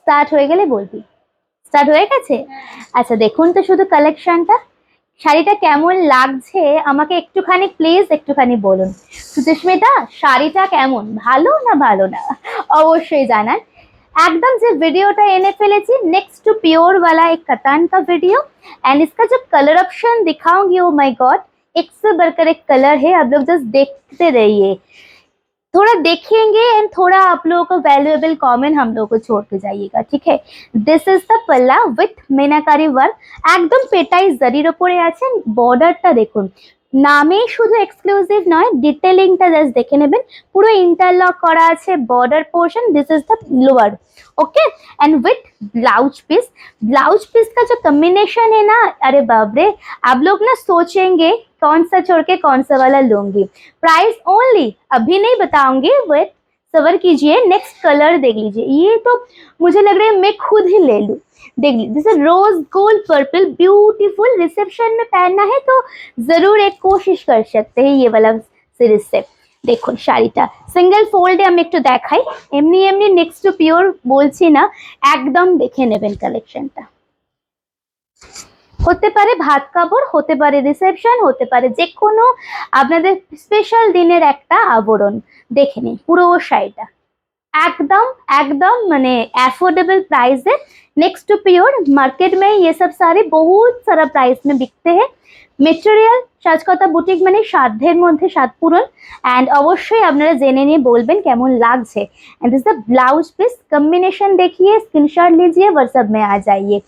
Start হয়ে গেলে বলবি। স্টার্ট হয়ে গেছে? আচ্ছা দেখুন তো শুধু কালেকশনটা, শাড়িটা কেমন লাগছে আমাকে একটুখানি প্লিজ একটুখানি বলুন। সুচিস্মিতা, শাড়িটা কেমন, ভালো না ভালো না, অবশ্যই জানান। एकदम से वीडियोটা एने फेलेছি नेक्स्ट टू प्योर वाला एक कतान का वीडियो, एंड इसका जो कलर ऑप्शन दिखाऊंगी, ओ माय गॉड, एक से बढ़कर एक कलर है। आप लोग जस्ट देखते रहिए, थोड़ा देखेंगे एंड थोड़ा आप लोगों को वैल्यूएबल कमेंट हम लोगों को छोड़ के जाइएगा, ठीक है। दिस इज द पल्ला विथ मीनाकारी वर्क, একদম পেটাই জারির উপরে আছে। বর্ডারটা দেখুন, নামেই শুধু এক্সক্লুসিভ নয়, ডিটেলিংটা জাস্ট দেখে নেবেন, পুরো इंटरलॉक করা আছে border portion. This is the lower, okay, and with blouse piece. Blouse piece का जो कॉम्बिनेशन है ना, अरे बाप रे, आप लोग ना सोचेंगे कौन सा छोड़ के कौन सा वाला लूंगी। प्राइस ओनली अभी नहीं बताऊंगी, वेट सबर कीजिए, नेक्स्ट कलर देख लीजिए। ये तो मुझे लग रहा है मैं खुद ही ले लूं। देख लीजिए, जैसे rose gold purple, beautiful, reception में पहनना है तो जरूर एक कोशिश कर सकते हैं ये वाला सीरीज से। দেখুন শাড়িটা সিঙ্গেল ফোল্ডে আমি একটু দেখাই, এমনি এমনি নেক্সট টু পিওর বলছি না, একদম দেখে নেবেন কালেকশনটা। হতে পারে ভাত কাপড়, হতে পারে রিসেপশন, হতে পারে যে কোনো আপনাদের স্পেশাল দিনের একটা আবরণ। দেখে নিন পুরো শাড়িটা एकदम एकदम माने अफोर्डेबल प्राइस है। नेक्स्ट टू प्योर, मार्केट में ये सब सारे बहुत सारा प्राइस में बिकते हैं। মেটেরিয়াল সাজকতা বুটিক মানে সাধ্যের মধ্যে সাত পূরণ, एंड অবশ্যই আপনারা জেনে নিয়ে বলবেন কেমন লাগছে। And this the blouse piece combination देखिए, स्क्रीनशॉट लीजिए, व्हाट्सएप में आ जाइए।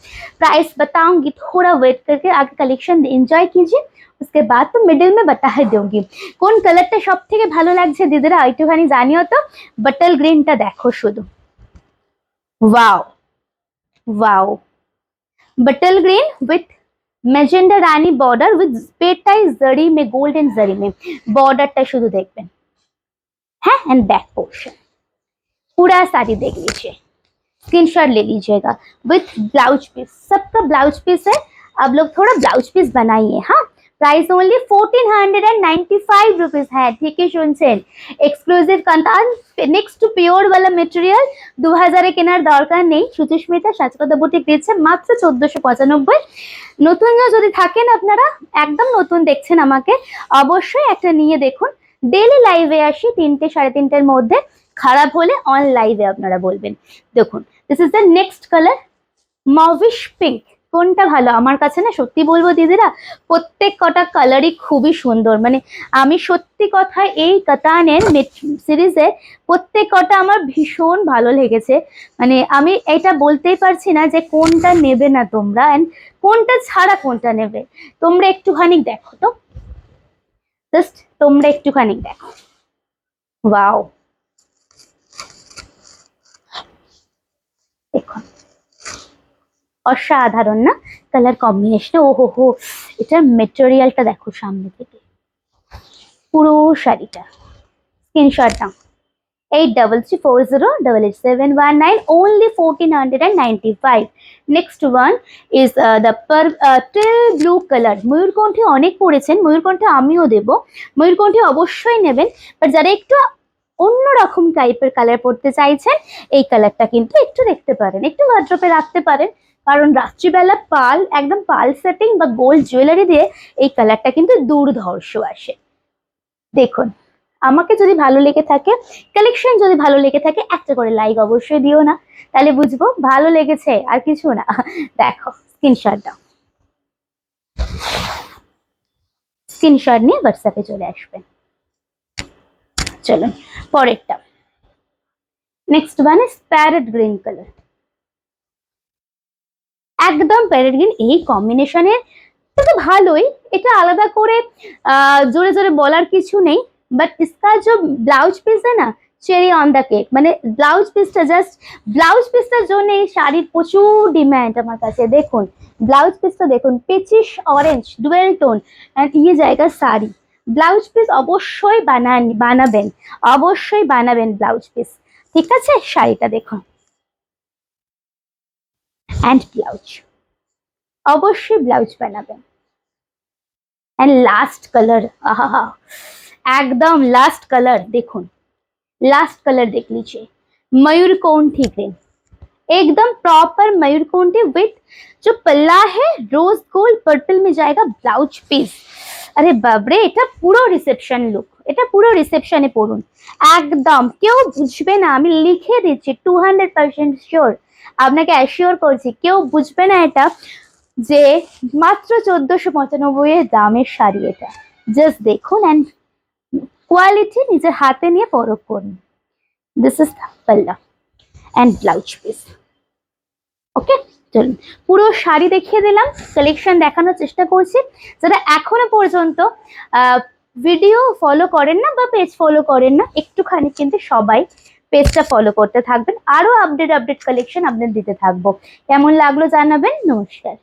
प्राइस बताऊंगी, थोड़ा वेट करके आगे कलेक्शन एंजॉय कीजिए, उसके बाद तो मिडिल में बता दूंगी কোন কালারটা সব থেকে ভালো লাগছে দিদিরা একটুখানি জানিও তো। বাটল গ্রিনটা দেখো শুধু, wow wow, bottle green with magenta रानी बॉर्डर विथ पेटाई जड़ी में, गोल्डन जड़ी में बॉर्डरটা শুধু দেখবেন, है, एंड बैक पोर्शन पूरा साड़ी देख लीजिए, स्क्रीनशॉट ले लीजिएगा। विथ ब्लाउज पीस, सबका ब्लाउज पीस है, अब लोग थोड़ा ब्लाउज पीस बनाइए। हाँ, प्राइस ओनली 1495 रुपीज है, ठीक है सुनছেন। एक्सक्लूसिव কাতান, नेक्स्ट टू प्योर वाला मटेरियल 2000 কেনার দরকার নেই, সুচিস্মিতা সাজকতা বুটিক দিচ্ছে মাত্র 1495। নতুন যদি থাকেন আপনারা, একদম নতুন দেখছেন আমাকে, অবশ্যই একটা নিয়ে দেখুন। ডেইলি লাইভে আসি 3টে 3:30টার মধ্যে, খারাপ হলে অন লাইভে আপনারা বলবেন। দেখুন this is the next colour, mauvish pink. কোনটা ভালো আমার কাছে না, সত্যি বলবো দিদিরা, প্রত্যেক কটা কালারই খুবই সুন্দর। মানে আমি সত্যি কথা এই কাতানের সিরিজে প্রত্যেক কটা আমার ভীষণ ভালো লেগেছে। মানে আমি এটা বলতেই পারছি না যে কোনটা নেবে না তোমরা, এন্ড কোনটা ছাড়া কোনটা নেবে। তোমরা একটুখানি দেখো তো, জাস্ট তোমরা একটুখানি দেখো, ওয়াও, দেখো অসাধারণ না কালার কম্বিনেশন। ও হো হো, এটার মেটেরিয়ালটা দেখো সামনে থেকে, পুরো শাড়িটা। Screenshot now, 8340888719, only 1495। next one is the teal blue color, ময়ূরকণ্ঠী অনেক পড়েছেন, ময়ূরকণ্ঠী আমিও দেব, ময়ূরকণ্ঠী অবশ্যই নেবেন, বাট যারা একটু অন্যরকম টাইপের কালার পড়তে চাইছেন এই কালারটা কিন্তু একটু দেখতে পারেন, একটু ওয়ার্ড্রপে রাখতে পারেন, কারণ রাত্রিবেলা পাল, একদম পাল সেটিং বা গোল্ড জুয়েলারি দিয়ে এই কালারটা কিন্তু দুর্ধর্ষ আসে। দেখুন আমাকে যদি ভালো লেগে থাকে, কালেকশন যদি ভালো লেগে থাকে, একটা করে লাইক অবশ্যই দিও না, তাহলে বুঝবো ভালো লেগেছে, আর কিছু না। দেখো স্ক্রিনশট দাও, স্ক্রিনশট নিয়ে হোয়াটসঅ্যাপে চলে আসবেন। চলুন পরেরটা, next one is parrot green colour, একদম প্যারেট গ্রিন। এই কম্বিনেশনের তো ভালোই, এটা আলাদা করে জোরে জোরে বলার কিছু নেই, बट इसका जो ब्लाउज पीस है ना, চেরি অন দ্য কেক, মানে ব্লাউজ পিসটা জাস্ট, ব্লাউজ পিসটার জন্য এই শাড়ির প্রচুর ডিম্যান্ড আমার কাছে। দেখুন ব্লাউজ পিসটা দেখুন, পিচিশ অরেঞ্জ ডুয়েল টোন, এন্ড ইয়ে জায়গা শাড়ি, ব্লাউজ পিস অবশ্যই বানাবেন, অবশ্যই বানাবেন ব্লাউজ পিস, ঠিক আছে। শাড়িটা দেখুন, এন্ড ব্লাউজ অবশ্যই ব্লাউজ বানাবেন। এন্ড লাস্ট কালার, আহা একদম লাস্ট কালার, দেখুন लास्ट कलर देख लीजिए, मयूरकंठी ग्रीन, एकदम प्रॉपर मयूरकंठी विथ जो पल्ला है रोज गोल्ड पर्पल में जाएगा ब्लाउज পিস। আরে বাবরে, এটা পুরো রিসেপশন লুক, এটা পুরো রিসেপশনে পরুন, একদম কেউ বুঝবে না, আমি লিখে দিচ্ছি 200% শিওর, আপনাকে অ্যাসিওর করছি কেউ বুঝবে না এটা যে মাত্র 1495 এর দামের শাড়ি এটা। জাস্ট দেখুন অ্যান্ড কোয়ালিটি নিজের হাতে নিয়ে পরখ করুন। দিস ইজ পাল্লা অ্যান্ড ব্লাউজ পিস। ওকে, চলুন পুরো শাড়ি দেখিয়ে দিলাম, কালেকশন দেখানোর চেষ্টা করছি। যারা এখনো পর্যন্ত ভিডিও ফলো করেন না বা পেজ ফলো করেন না, একটুখানি কিন্তু সবাই পেজটা ফলো করতে থাকবেন, আরো আপডেট কালেকশন আপনাদের দিতে থাকবো। কেমন লাগলো জানাবেন। নমস্কার।